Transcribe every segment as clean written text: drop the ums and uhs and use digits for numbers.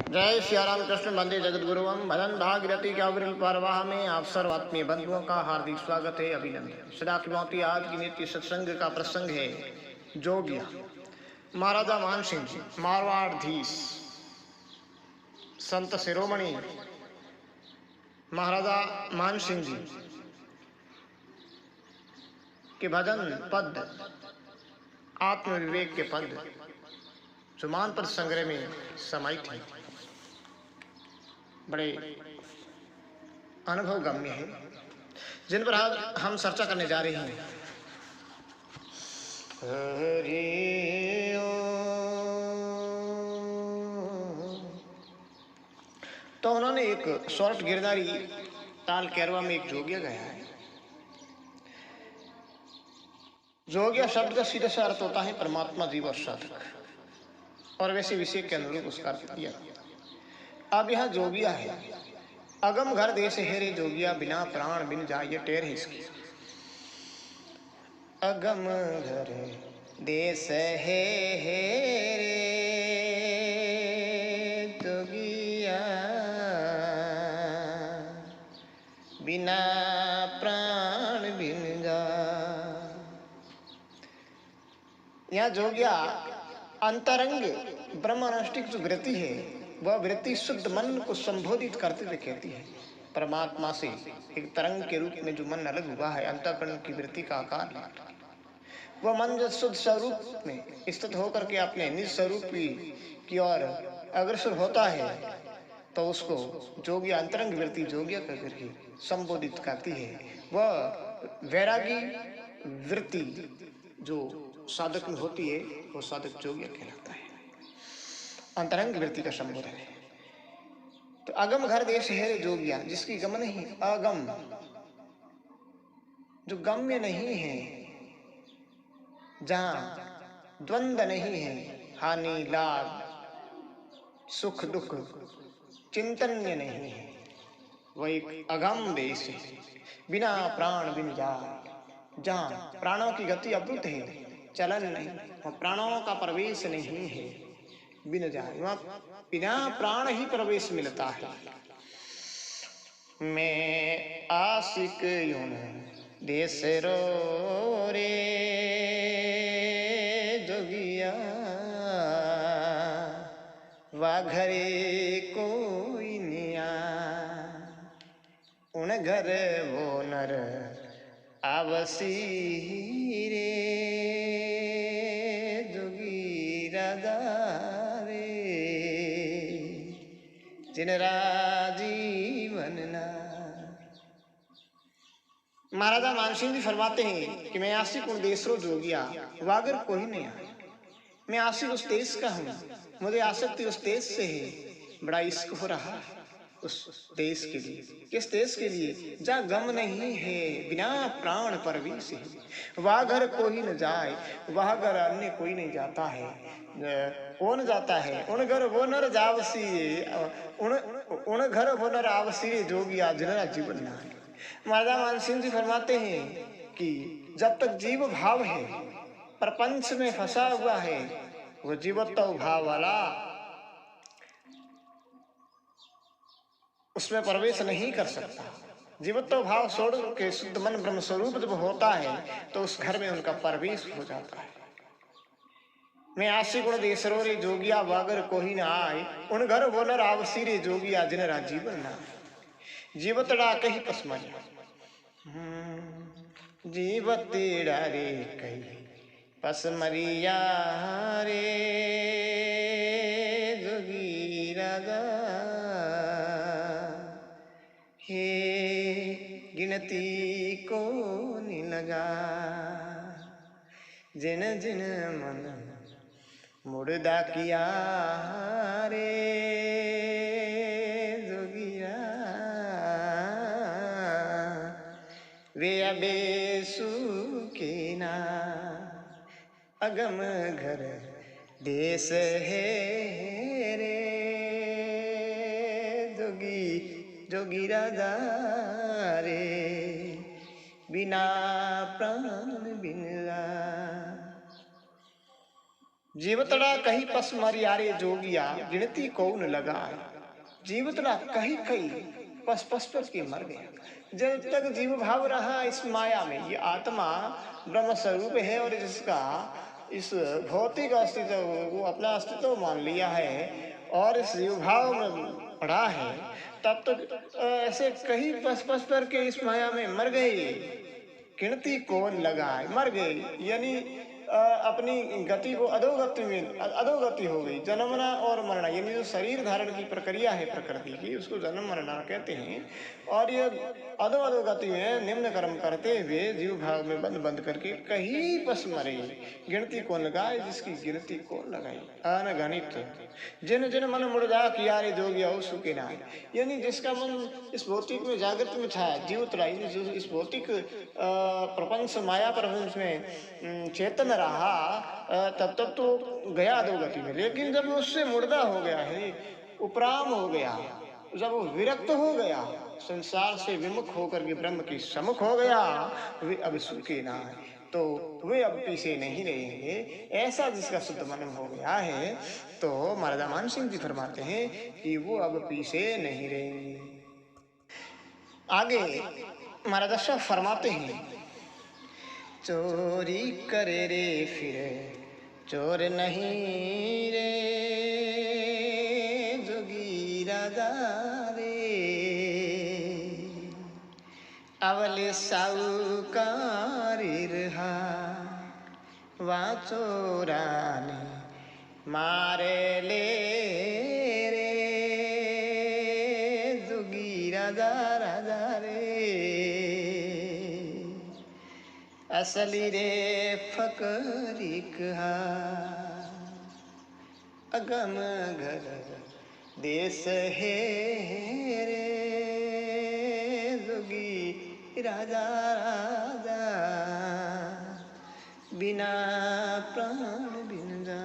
जय श्री राम कृष्ण वंदे जगत गुरुवम भजन भागीरथी के अविरल परवाह में आप सर्व आत्मीय बंधुओं का हार्दिक स्वागत है, अभिनंदन। सदा की भांति आज की नित्य सत्संग का प्रसंग है जोगिया। महाराजा मान सिंह जी मारवाड़धीश संत शिरोमणि महाराजा मान सिंह जी के भजन पद, आत्मविवेक के पद जो मानपद संग्रह में समाहित है, बड़े अनुभव गम्य है, जिन पर आज हम चर्चा करने जा रहे हैं। तो उन्होंने एक शॉर्ट गिरधारी ताल कैरवा में एक जोगिया गाया है। जोगिया शब्द का सीधा सा अर्थ होता है परमात्मा जीव और साधक, और वैसे विषय के अनुरूप उसका अर्थ दिया। अब यह जोगिया है। अगम घर देश है रे जोगिया, बिना प्राण बिन जाए टेर है इसकी। अगम घर देश है रे जोगिया, बिना प्राण बिन जा। यहाँ जोगिया अंतरंग ब्रह्मानुष्ठिक जो वृत्ति है, वह वृत्ति शुद्ध मन को संबोधित करते हुए कहती है। परमात्मा से एक तरंग के रूप में जो मन अलग हुआ है, अंतःकरण की वृत्ति का आकार, वह मन जो शुद्ध स्वरूप में स्थित होकर के अपने निज स्वरूप की ओर अग्रसर होता है, तो उसको जोगिया अंतरंग वृत्ति जोगिया कहकर के संबोधित करती है। वह वैरागी वृत्ति जो साधक में होती है, वो साधक जोगिया कहलाता है। अंतरंग वृत्ति का संबोधन है। तो अगम घर देश है रे जोगिया, जिसकी गम नहीं, अगम जो गम्य नहीं है, जहां द्वंद्व नहीं है, हानि लाभ सुख दुख चिंतन्य नहीं है, वह एक अगम देश है। बिना प्राण बिन जा, जहां प्राणों की गति अद्भुत है, चलन नहीं, वह प्राणों का प्रवेश नहीं है, बिन जाए, वहां बिना प्राण ही प्रवेश मिलता है। मैं आशिक यूं देश रो रे जोगिया, वा घरे कोई निया, उन घर वो नर आवसी रे जोगी राजा जिन राजीवन ना। महाराजा मानसिंह जी फरमाते हैं कि मैं आशिक उन देशरो जोगिया, वागर कोई नहीं आया। मैं आशिक उस देश का हूँ, मुझे आसक्ति उस देश से है, बड़ा इश्क हो रहा है उस देश के लिए। किस देश के लिए? जहाँ गम नहीं है, बिना प्राण परवेश है। वह घर कोई न जाए, वह घर अन्य कोई नहीं जाता है। कौन जाता है? उन घर वो नर जावसी, उन घर वो नर आवसी जोगिया जिनरा जीवन ना है। महाराजा मानसिंह जी फरमाते हैं कि जब तक जीव भाव है, प्रपंच में फंसा हुआ है, वो जीवत्व भाव वाला उसमें प्रवेश नहीं कर सकता। जीवत्व भाव छोड़ के शुद्ध मन ब्रह्म स्वरूप जब होता है, तो उस घर में उनका प्रवेश हो जाता है। मैं आशी गुण देसरो रे जोगिया, वागर कोई न आए, उन घर वो नर आवसी रे जोगिया जिनरा जीवन ना। जीवतड़ा कही पसमरिया, जीवतेड़ा रे कही पसमरिया रे जोगी राजा, हे गिनती को नहीं लगा, जिन जिन मन मुर्दा किया रे जोगिया, वे अबे सुखी ना। अगम घर देश है रे जोगी जोगी राजा रे, बिना प्राण बिन ला। जीवतड़ा कही पस मरियारे जोगिया गिनती कौन लगा। जीवतड़ा कही कही पस पस पस के मर गया। जब तक जीव भाव रहा इस माया में, ये आत्मा ब्रह्म स्वरूप है और जिसका इस भौतिक अस्तित्व वो अपना अस्तित्व मान लिया है और इस जीव भाव में पड़ा है, तब तक ऐसे कहीं पस पस पर के इस माया में मर गए। गिनती कौन लगाए, मर गए यानी अपनी गति को अधोगति हो गई। जन्मना और मरना यानी जो शरीर धारण की प्रक्रिया है प्रकृति की, उसको जन्म मरना कहते हैं। और ये अधोगति में निम्न कर्म करते हुए जीव भाव में बंद बंद करके कहीं बस मरे। गिनती कौन लगाए, जिसकी गिनती कौन लगाई। अनगणित जिन जिन मन मुड़ जा किया रे जोगिया सुखे ना, यानी जिसका मन इस भौतिक में जागृत में था, जीवित रहा, जो इस भौतिक प्रपंच माया प्रपंच में चेतन रहा, तब तक तो गया अधोगति में। लेकिन जब उससे मुर्दा हो गया है, उपराम हो गया, जब वो विरक्त हो गया, संसार से विमुख होकर के ब्रह्म की सम्मुख हो गया, वे अब सुखे ना, तो वे अब पीछे नहीं रहेंगे। ऐसा जिसका शुद्ध मन हो गया है, तो महाराजा मान सिंह जी फरमाते हैं कि वो अब पीछे नहीं रहेंगे। आगे महाराजा साहब फरमाते हैं, चोरी करे रे फिर चोर नहीं रे जोगी राजा रे, अवले साहूकार रहा वहाँ चोराने मारे ले रे जोगी राजा राजा रे, असली रे फकरी कहा अगम घर देश है रे जोगी राजा राजा, बिना प्राण बिन जा।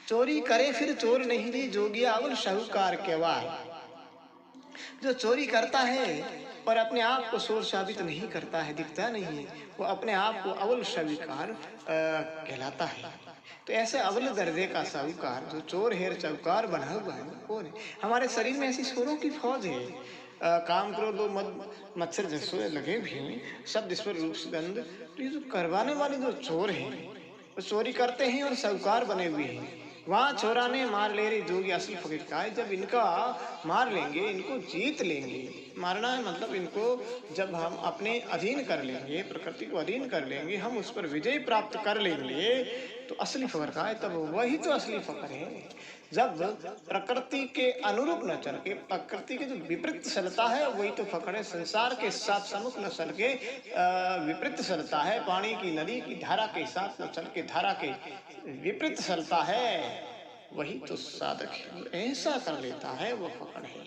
चोरी करे फिर चोर नहीं रे जोगिया अवल साहूकार कहवाए। जो चोरी करता है पर अपने आप को चोर साबित नहीं करता है, दिखता नहीं है, वो अपने आप को अवल साहूकार कहलाता है। तो ऐसे अवल दर्जे का साहूकार जो चोर है साहूकार बना हुआ है, कौन है? हमारे शरीर में ऐसी चोरों की फौज है। काम करो लो मच्छर जैसे लगे भी सब जिस पर रूप सुगंध, तो ये जो करवाने वाले जो चोर हैं वो चोरी करते हैं और साहूकार बने हुए हैं। वहाँ चोराने मार ले रही जोगी असली फकीर का है। जब इनका मार लेंगे, इनको जीत लेंगे, मारना है मतलब इनको जब हम अपने अधीन कर लेंगे, प्रकृति को अधीन कर लेंगे, हम उस पर विजय प्राप्त कर लेंगे, तो असली फकर का है। तब वही तो असली फकर है। जब प्रकृति के अनुरूप न चल के, प्रकृति के जो विपरीत चलता है वही तो फकर है। संसार के साथ सम्मुख न चल के विपरीत चलता है, पानी की नदी की धारा के साथ न चल के धारा के विपरीत चलता है, वही तो साधक है। ऐसा कर लेता है वो फकर है।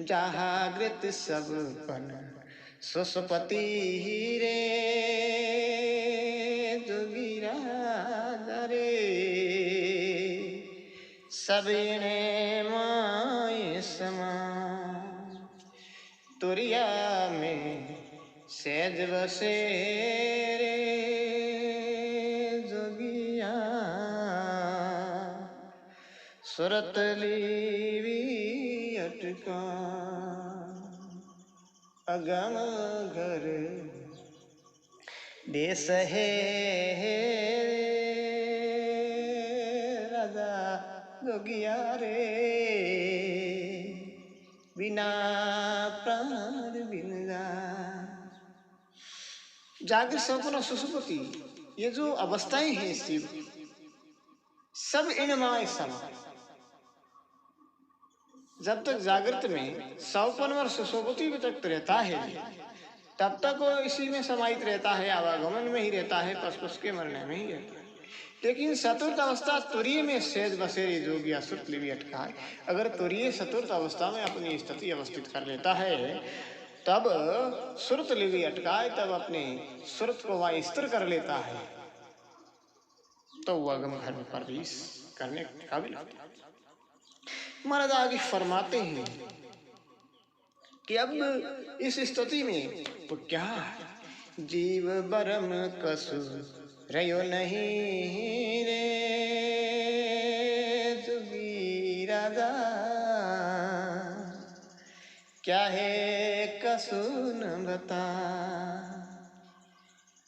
जागृत सब पन सुसपति रे जोगिरा रे, सबने माए समा तुरिया में सहज बसे रे जोगिया, सुरत लीवी अटका अगम घर देश है राजा जोगिया रे, बिना प्राण बिन जा। जागृत स्वप्न सुसुप्ति, ये जो अवस्थाएं हैं शिव, सब इन माय समा। जब तक जागृत में स्वप्न और सुसुप्ति तक रहता है, तब तक वो इसी में समाहित रहता है, आवागमन में ही रहता है, पस के मरने में ही रहता है। लेकिन चतुर्थ अवस्था तुरीय में सहज बसेरी जोगिया सुरत लिवि अटकाए। अगर तुरीय चतुर्थ अवस्था में अपनी स्थिति अवस्थित कर लेता है, तब सुरत लिवि अटकाए, तब अपने सुरत को वह स्थिर कर लेता है, तो वह अगम घर में प्रवेश करने के काबिल होता है। महाराज आगे फरमाते हैं कि अब इस स्थिति में वो क्या है? जीव बरम कसु रयो नहीं रे जोगी राजा, क्या है कसुन बता।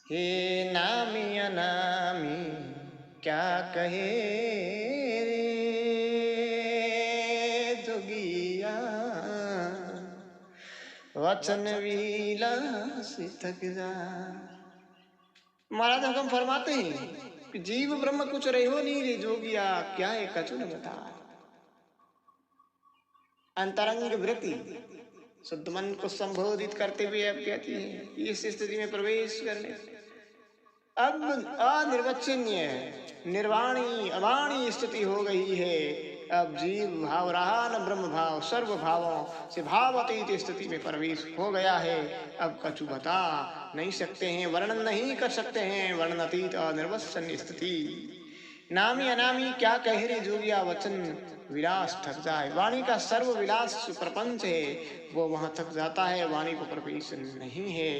हे नामी अनामी क्या कहे रे जोगिया, वचन विलास थक जा। महाराज हुक्म फरमाते हैं कि जीव ब्रह्म कुछ रहो नहीं रे जोगिया, क्या है कछु न बता। अंतरंग वृत्ति शुद्ध मन को संबोधित करते हुए अब कहती है इस स्थिति में प्रवेश करने से अब अनिर्वचनीय निर्वाणी अवाणी स्थिति हो गई है। अब जीव भाव रहा न ब्रह्म भाव, सर्व भावों से भाव अतीत स्थिति में प्रवेश हो गया है। अब कछु बता नहीं सकते हैं, वर्णन नहीं कर सकते हैं, वर्णन अतीत अनिर्वचनीय स्थिति। नामी अनामी क्या कह रे जोगिया, वचन विलास थक जाए। वाणी का सर्व विलास प्रपंच है, वो वहाँ थक जाता है, वाणी को प्रवेश नहीं है।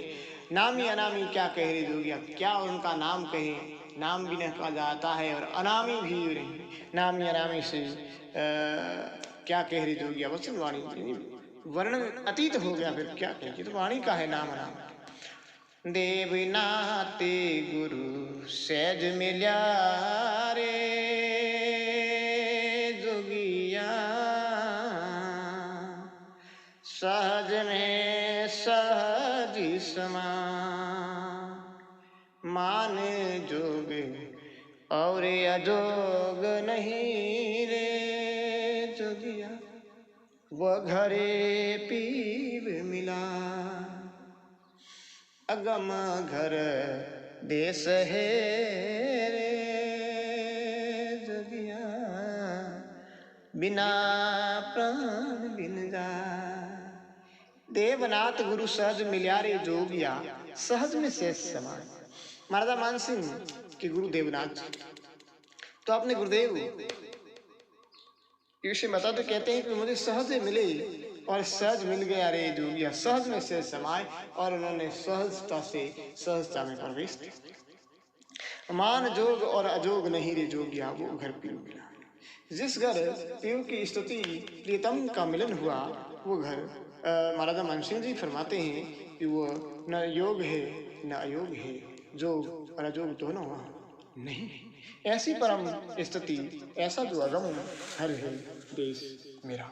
नामी अनामी क्या कह रही जोगिया, क्या उनका नाम कहे, नाम भी न कहा जाता है और अनामी भी नहीं। नामी अनामी से क्या कह रही जोगिया, वचन वाणी वर्णन अतीत हो गया, फिर क्या कहे, तो वाणी का है नाम अनाम। देव नाते गुरु सहज मिल्या रे जोगिया, सहज में सहज समा। मान जोग और अजोग नहीं रे जोगिया, वह घरे पीव मिला। अगम घर देश है रे जोगिया, बिना प्राण बिन जा। देवनाथ गुरु सहज मिल्या रे जोगिया, सहज में शेष समाए। महाराजा मान सिंह के गुरु देवनाथ, तो अपने गुरुदेव विषय बता तो कहते हैं कि मुझे सहज मिले और सहज मिल गया रे जोगिया, सहज में शेष समाए। और उन्होंने सहजता से सहजता में प्रवेश किया। मान जोग और अजोग नहीं रे जोगिया, वो घर पीव मिला। जिस घर पीव की स्तुति प्रीतम का मिलन हुआ, वो घर महाराजा मान सिंह जी फरमाते हैं कि वो न योग है न अयोग है, जोग और अजोग दोनों वहाँ नहीं। ऐसी परम स्थिति, ऐसा जो अगम हर है देश मेरा।